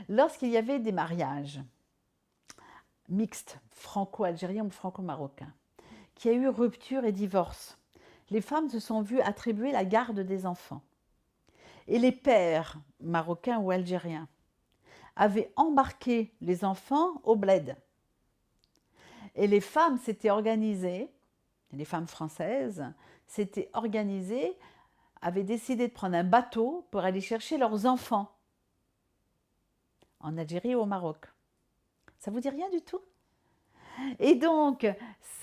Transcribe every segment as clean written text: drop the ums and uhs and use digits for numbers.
Lorsqu'il y avait des mariages mixtes, franco-algériens ou franco-marocains, qu'il y a eu rupture et divorce, les femmes se sont vues attribuer la garde des enfants. Et les pères marocains ou algériens avaient embarqué les enfants au bled. Et les femmes s'étaient organisées, les femmes françaises s'étaient organisées, avaient décidé de prendre un bateau pour aller chercher leurs enfants en Algérie ou au Maroc. Ça vous dit rien du tout? Et donc,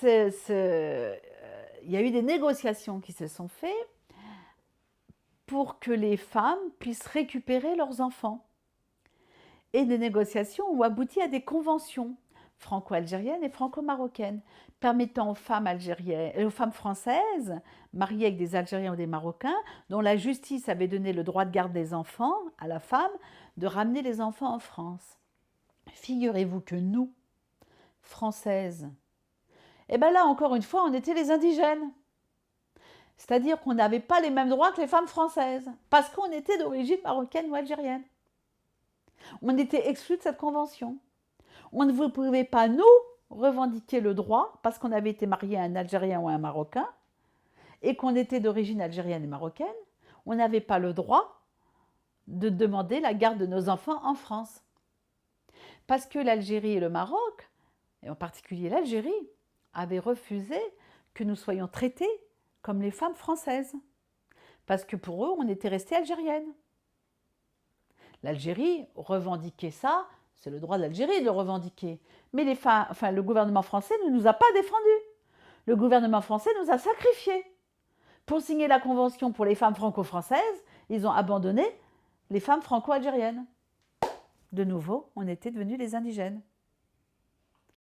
il y a eu des négociations qui se sont faites pour que les femmes puissent récupérer leurs enfants. Et des négociations ont abouti à des conventions franco-algériennes et franco-marocaines, permettant aux femmes algériennes, aux femmes françaises mariées avec des Algériens ou des Marocains, dont la justice avait donné le droit de garde des enfants à la femme, de ramener les enfants en France. Figurez-vous que nous, Françaises, et bien là encore une fois, on était les indigènes. C'est-à-dire qu'on n'avait pas les mêmes droits que les femmes françaises, parce qu'on était d'origine marocaine ou algérienne. On était exclus de cette convention. On ne pouvait pas, nous, revendiquer le droit, parce qu'on avait été marié à un Algérien ou à un Marocain, et qu'on était d'origine algérienne et marocaine, on n'avait pas le droit de demander la garde de nos enfants en France. Parce que l'Algérie et le Maroc, et en particulier l'Algérie, avaient refusé que nous soyons traités comme les femmes françaises. Parce que pour eux, on était resté algérienne. L'Algérie revendiquait ça, c'est le droit de l'Algérie de le revendiquer. Mais le gouvernement français ne nous a pas défendus. Le gouvernement français nous a sacrifiés. Pour signer la convention pour les femmes franco-françaises, ils ont abandonné les femmes franco-algériennes. De nouveau, on était devenus les indigènes.